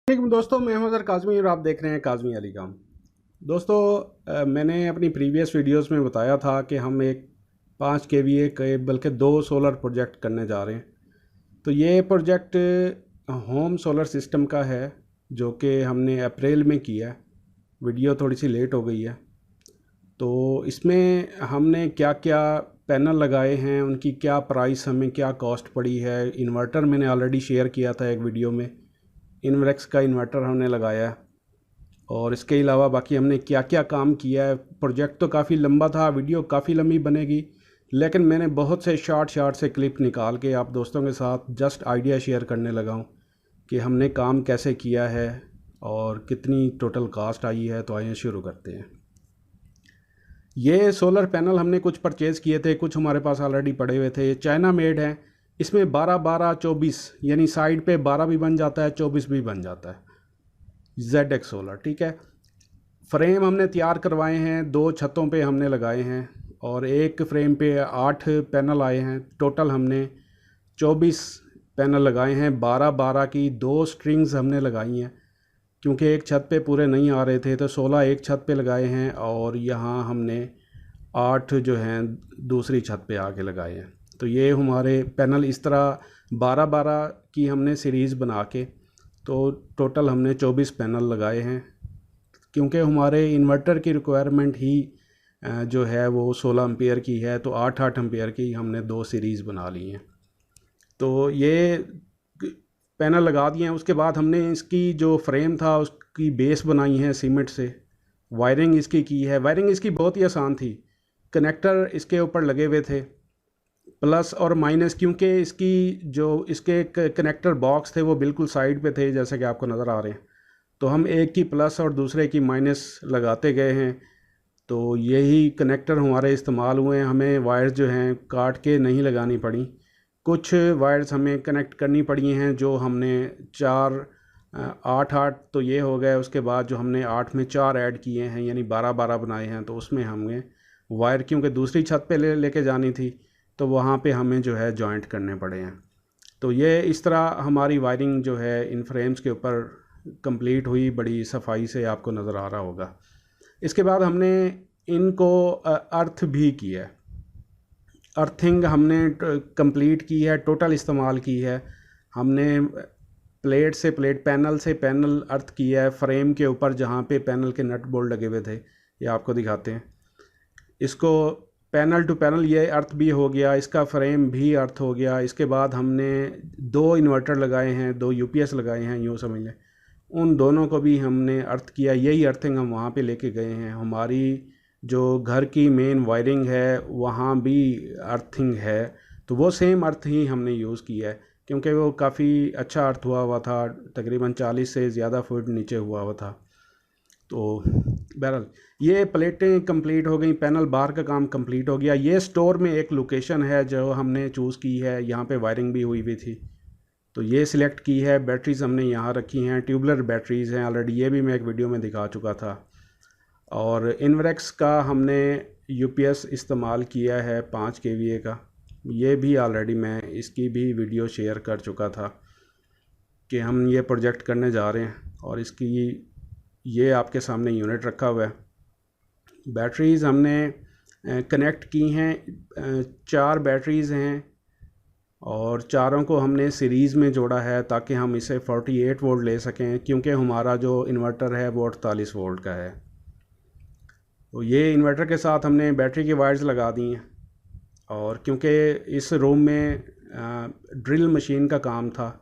दोस्तों मैं हूं सर काज़मी और आप देख रहे हैं काज़मी अली काम। दोस्तों मैंने अपनी प्रीवियस वीडियोस में बताया था कि हम एक 5 केवीए के बल्कि 2 सोलर प्रोजेक्ट करने जा रहे हैं। तो ये प्रोजेक्ट होम सोलर सिस्टम का है जो कि हमने अप्रैल में किया है। वीडियो थोड़ी सी लेट हो गई है। तो इसमें हमने क्या क्या पैनल लगाए हैं, उनकी क्या प्राइस, हमें क्या कॉस्ट पड़ी है। इन्वर्टर मैंने ऑलरेडी शेयर किया था एक वीडियो में, इन्वेक्स का इन्वर्टर हमने लगाया है। और इसके अलावा बाकी हमने क्या क्या काम किया है। प्रोजेक्ट तो काफ़ी लंबा था, वीडियो काफ़ी लंबी बनेगी, लेकिन मैंने बहुत से शॉर्ट से क्लिप निकाल के आप दोस्तों के साथ जस्ट आइडिया शेयर करने लगा हूँ कि हमने काम कैसे किया है और कितनी टोटल कास्ट आई है। तो आइए शुरू करते हैं। ये सोलर पैनल हमने कुछ परचेज़ किए थे, कुछ हमारे पास ऑलरेडी पड़े हुए थे। ये चाइना मेड हैं। इसमें 12-12-24 यानी साइड पे 12 भी बन जाता है, 24 भी बन जाता है। ZX सोलर, ठीक है। फ्रेम हमने तैयार करवाए हैं, 2 छतों पे हमने लगाए हैं और एक फ्रेम पे 8 पैनल आए हैं। टोटल हमने 24 पैनल लगाए हैं। 12-12 की 2 स्ट्रिंग्स हमने लगाई हैं क्योंकि एक छत पे पूरे नहीं आ रहे थे, तो 16 एक छत पे लगाए हैं और यहाँ हमने 8 जो हैं दूसरी छत पे आके लगाए हैं। तो ये हमारे पैनल इस तरह 12-12 की हमने सीरीज़ बना के तो टोटल हमने 24 पैनल लगाए हैं क्योंकि हमारे इन्वर्टर की रिक्वायरमेंट ही जो है वो 16 एम्पियर की है। तो 8-8 एम्पियर की हमने 2 सीरीज़ बना ली हैं। तो ये पैनल लगा दिए हैं। उसके बाद हमने इसकी जो फ्रेम था उसकी बेस बनाई है सीमेंट से। वायरिंग इसकी की है। वायरिंग इसकी बहुत ही आसान थी। कनेक्टर इसके ऊपर लगे हुए थे, प्लस और माइनस, क्योंकि इसकी जो इसके कनेक्टर बॉक्स थे वो बिल्कुल साइड पे थे जैसे कि आपको नज़र आ रहे हैं। तो हम एक की प्लस और दूसरे की माइनस लगाते गए हैं। तो यही कनेक्टर हमारे इस्तेमाल हुए हैं। हमें वायर्स जो हैं काट के नहीं लगानी पड़ी। कुछ वायर्स हमें कनेक्ट करनी पड़ी हैं जो हमने 8-8 तो ये हो गए। उसके बाद जो हमने 8 में 4 ऐड किए हैं यानी 12-12 बनाए हैं। तो उसमें हमें वायर क्योंकि दूसरी छत पे लेके जानी थी तो वहाँ पे हमें जो है जॉइंट करने पड़े हैं। तो ये इस तरह हमारी वायरिंग जो है इन फ्रेम्स के ऊपर कंप्लीट हुई, बड़ी सफाई से आपको नज़र आ रहा होगा। इसके बाद हमने इनको अर्थ भी किया है। अर्थिंग हमने कंप्लीट की है, टोटल इस्तेमाल की है। हमने प्लेट से प्लेट, पैनल से पैनल अर्थ किया है फ्रेम के ऊपर जहाँ पे पैनल के नट बोल्ट लगे हुए थे। ये आपको दिखाते हैं। इसको पैनल टू पैनल ये अर्थ भी हो गया, इसका फ्रेम भी अर्थ हो गया। इसके बाद हमने 2 इन्वर्टर लगाए हैं, 2 UPS लगाए हैं, यूँ समझ लें। उन दोनों को भी हमने अर्थ किया। यही अर्थिंग हम वहाँ पे लेके गए हैं। हमारी जो घर की मेन वायरिंग है वहाँ भी अर्थिंग है, तो वो सेम अर्थ ही हमने यूज़ किया है क्योंकि वो काफ़ी अच्छा अर्थ हुआ था। तकरीबन 40 से ज़्यादा फुट नीचे हुआ था। तो बहरहाल ये प्लेटें कंप्लीट हो गई, पैनल बार का काम कंप्लीट हो गया। ये स्टोर में एक लोकेशन है जो हमने चूज़ की है, यहाँ पे वायरिंग भी हुई थी तो ये सिलेक्ट की है। बैटरीज़ हमने यहाँ रखी हैं, ट्यूबलर बैटरीज़ हैं ऑलरेडी, ये भी मैं एक वीडियो में दिखा चुका था। और इन्वेक्स का हमने UPS इस्तेमाल किया है 5 kVA का। ये भी ऑलरेडी मैं इसकी भी वीडियो शेयर कर चुका था कि हम ये प्रोजेक्ट करने जा रहे हैं और इसकी ये आपके सामने यूनिट रखा हुआ है। बैटरीज़ हमने कनेक्ट की हैं, 4 बैटरीज़ हैं और चारों को हमने सीरीज़ में जोड़ा है ताकि हम इसे 48 वोल्ट ले सकें क्योंकि हमारा जो इन्वर्टर है वो 48 वोल्ट का है। तो ये इन्वर्टर के साथ हमने बैटरी की वायर्स लगा दी हैं। और क्योंकि इस रूम में ड्रिल मशीन का काम था,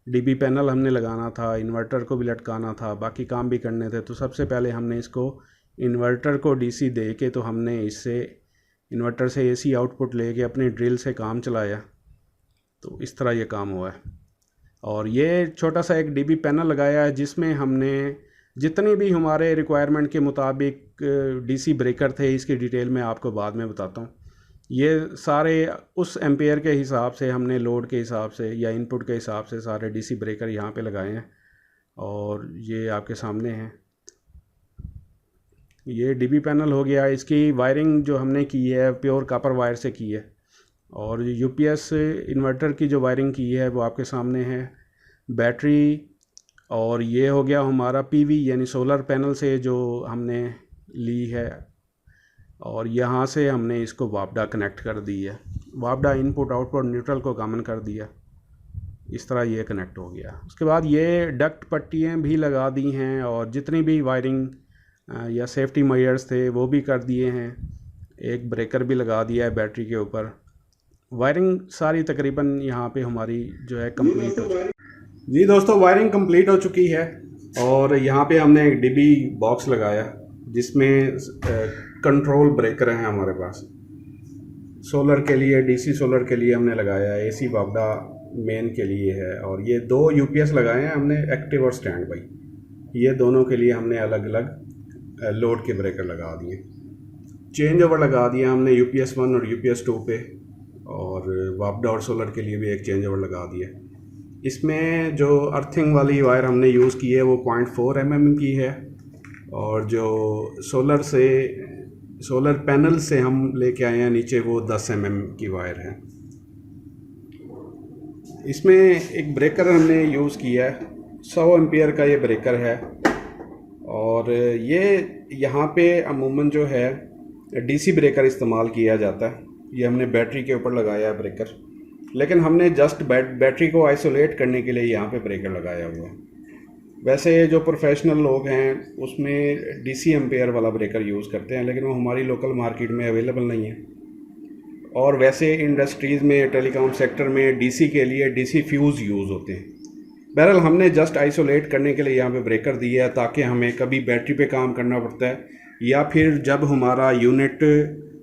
DB पैनल हमने लगाना था, इन्वर्टर को भी लटकाना था, बाकी काम भी करने थे, तो सबसे पहले हमने इसको इन्वर्टर को DC दे के तो हमने इससे इन्वर्टर से AC आउटपुट लेके अपने ड्रिल से काम चलाया। तो इस तरह ये काम हुआ है। और ये छोटा सा एक DB पैनल लगाया है जिसमें हमने जितनी भी हमारे रिक्वायरमेंट के मुताबिक DC ब्रेकर थे, इसकी डिटेल में आपको बाद में बताता हूँ। ये सारे उस एम्पेयर के हिसाब से हमने लोड के हिसाब से या इनपुट के हिसाब से सारे DC ब्रेकर यहाँ पे लगाए हैं और ये आपके सामने हैं। ये DB पैनल हो गया। इसकी वायरिंग जो हमने की है प्योर कॉपर वायर से की है और UPS इन्वर्टर की जो वायरिंग की है वो आपके सामने है। बैटरी और ये हो गया हमारा पीवी यानी सोलर पैनल से जो हमने ली है, और यहाँ से हमने इसको वापडा कनेक्ट कर दी है। वापडा इनपुट आउटपुट न्यूट्रल को कॉमन कर दिया, इस तरह ये कनेक्ट हो गया। उसके बाद ये डक्ट पट्टियाँ भी लगा दी हैं और जितनी भी वायरिंग या सेफ्टी मेजर्स थे वो भी कर दिए हैं। एक ब्रेकर भी लगा दिया है बैटरी के ऊपर। वायरिंग सारी तकरीबन यहाँ पे हमारी जो है कंप्लीट हो चुकी। जी दोस्तों, वायरिंग कंप्लीट हो चुकी है और यहाँ पे हमने एक डीबी बॉक्स लगाया जिसमें कंट्रोल ब्रेकर हैं हमारे पास। सोलर के लिए, डीसी सोलर के लिए हमने लगाया है, एसी वापडा मेन के लिए है, और ये 2 यूपीएस लगाए हैं हमने, एक्टिव और स्टैंड बाई। ये दोनों के लिए हमने अलग अलग लोड के ब्रेकर लगा दिए। चेंज ओवर लगा दिया हमने यूपीएस 1 और यूपीएस 2 पे, और वापडा और सोलर के लिए भी एक चेंज ओवर लगा दिया। इसमें जो अर्थिंग वाली वायर हमने यूज़ की है वो 0.4 mm की है, और जो सोलर पैनल से हम लेके आए हैं नीचे वो 10 mm की वायर है। इसमें एक ब्रेकर हमने यूज़ किया है, 100 एम्पियर का ये ब्रेकर है, और ये यहाँ पे अमूमन जो है डीसी ब्रेकर इस्तेमाल किया जाता है। ये हमने बैटरी के ऊपर लगाया है ब्रेकर, लेकिन हमने जस्ट बैटरी को आइसोलेट करने के लिए यहाँ पे ब्रेकर लगाया हुआ है। वैसे जो प्रोफेशनल लोग हैं उसमें डीसी एम्पेयर वाला ब्रेकर यूज़ करते हैं, लेकिन वो हमारी लोकल मार्केट में अवेलेबल नहीं है। और वैसे इंडस्ट्रीज़ में, टेलीकॉम सेक्टर में डीसी के लिए डीसी फ्यूज़ यूज़ होते हैं। बहरहाल हमने जस्ट आइसोलेट करने के लिए यहाँ पे ब्रेकर दिया है, ताकि हमें कभी बैटरी पे काम करना पड़ता है या फिर जब हमारा यूनिट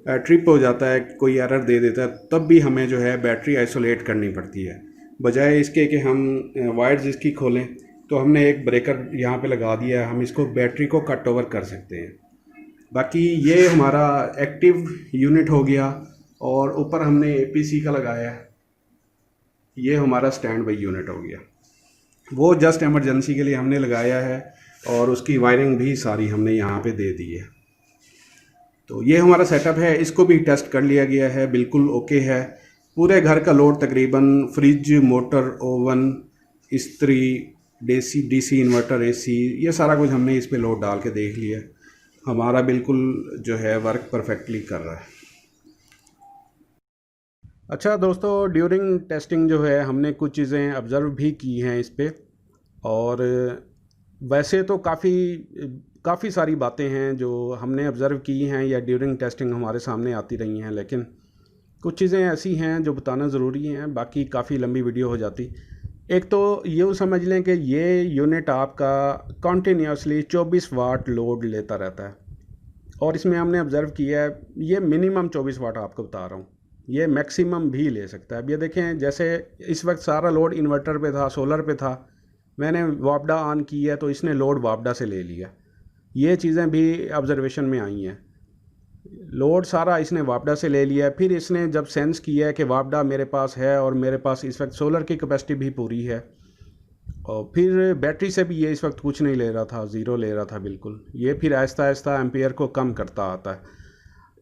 ट्रिप हो जाता है, कोई एरर दे देता है, तब भी हमें जो है बैटरी आइसोलेट करनी पड़ती है। बजाय इसके कि हम वायर्स इसकी खोलें, तो हमने एक ब्रेकर यहाँ पे लगा दिया है, हम इसको बैटरी को कट ओवर कर सकते हैं। बाकी ये हमारा एक्टिव यूनिट हो गया, और ऊपर हमने एपीसी का लगाया है। ये हमारा स्टैंड बाई यूनिट हो गया, वो जस्ट इमरजेंसी के लिए हमने लगाया है, और उसकी वायरिंग भी सारी हमने यहाँ पे दे दी है। तो ये हमारा सेटअप है, इसको भी टेस्ट कर लिया गया है, बिल्कुल ओके है। पूरे घर का लोड तकरीबन फ्रिज, मोटर, ओवन, इस्त्री, डीसी इन्वर्टर, एसी, ये सारा कुछ हमने इस पे लोड डाल के देख लिया। हमारा बिल्कुल जो है वर्क परफेक्टली कर रहा है। अच्छा दोस्तों, ड्यूरिंग टेस्टिंग जो है हमने कुछ चीज़ें ऑब्ज़र्व भी की हैं इस पे, और वैसे तो काफ़ी सारी बातें हैं जो हमने ऑब्ज़र्व की हैं या ड्यूरिंग टेस्टिंग हमारे सामने आती रही हैं, लेकिन कुछ चीज़ें ऐसी हैं जो बताना ज़रूरी हैं, बाकी काफ़ी लंबी वीडियो हो जाती। एक तो यूँ समझ लें कि ये यूनिट आपका कॉन्टीन्यूसली 24 वाट लोड लेता रहता है, और इसमें हमने ऑब्ज़र्व किया है ये मिनिमम 24 वाट आपको बता रहा हूँ, ये मैक्सिमम भी ले सकता है। अब ये देखें, जैसे इस वक्त सारा लोड इन्वर्टर पे था, सोलर पे था, मैंने वापडा ऑन की है तो इसने लोड वापडा से ले लिया। ये चीज़ें भी ऑब्जर्वेशन में आई हैं, लोड सारा इसने वापडा से ले लिया। फिर इसने जब सेंस किया है कि वापडा मेरे पास है और मेरे पास इस वक्त सोलर की कैपेसिटी भी पूरी है, और फिर बैटरी से भी ये इस वक्त कुछ नहीं ले रहा था, ज़ीरो ले रहा था बिल्कुल। ये फिर आहिस्ता आहिस्ता एम्पियर को कम करता आता है।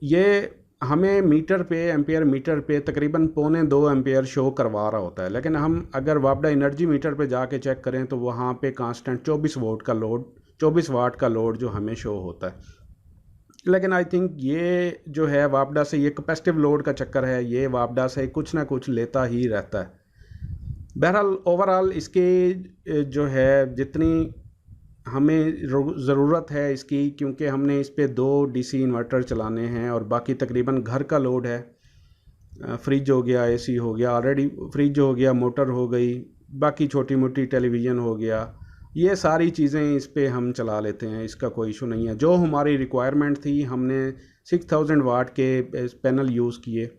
ये हमें मीटर पे, एम्पियर मीटर पे तकरीबन 1.25 एम्पियर शो करवा रहा होता है, लेकिन हम अगर वापडा एनर्जी मीटर पे जाके चेक करें तो वहाँ पे कांस्टेंट 24 वाट का लोड जो हमें शो होता है। लेकिन आई थिंक ये जो है वापडा से, ये कैपेसिटिव लोड का चक्कर है, ये वापडा से कुछ ना कुछ लेता ही रहता है। बहरहाल ओवरऑल इसके जो है जितनी हमें ज़रूरत है इसकी, क्योंकि हमने इस पे 2 डीसी इन्वर्टर चलाने हैं और बाकी तकरीबन घर का लोड है। फ्रिज हो गया, एसी हो गया, ऑलरेडी फ्रिज हो गया, मोटर हो गई, बाकी छोटी मोटी टेलीविज़न हो गया, ये सारी चीज़ें इस पे हम चला लेते हैं, इसका कोई इशू नहीं है। जो हमारी रिक्वायरमेंट थी, हमने 6000 वाट के पैनल यूज़ किए।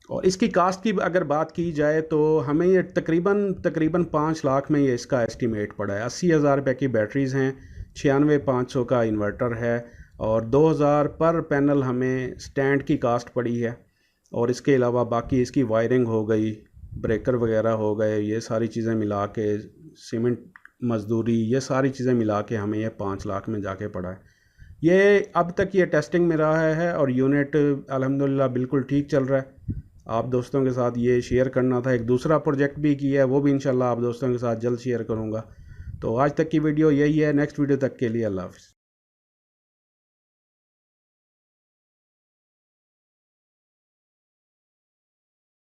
और इसकी कास्ट की अगर बात की जाए तो हमें ये तकरीबन 5 लाख में ये इसका एस्टीमेट पड़ा है। 80,000 रुपये की बैटरीज़ हैं, 96,500 का इन्वर्टर है, और 2000 पर पैनल हमें स्टैंड की कास्ट पड़ी है। और इसके अलावा बाकी इसकी वायरिंग हो गई, ब्रेकर वगैरह हो गए, ये सारी चीज़ें मिला के, सीमेंट मजदूरी, ये सारी चीज़ें मिला के हमें ये 5 लाख में जाके पड़ा है। ये अब तक ये टेस्टिंग में रहा है और यूनिट अल्हम्दुलिल्लाह बिल्कुल ठीक चल रहा है। आप दोस्तों के साथ ये शेयर करना था। एक दूसरा प्रोजेक्ट भी किया है, वो भी इंशाल्लाह आप दोस्तों के साथ जल्द शेयर करूँगा। तो आज तक की वीडियो यही है, नेक्स्ट वीडियो तक के लिए अल्लाह हाफ़िज़।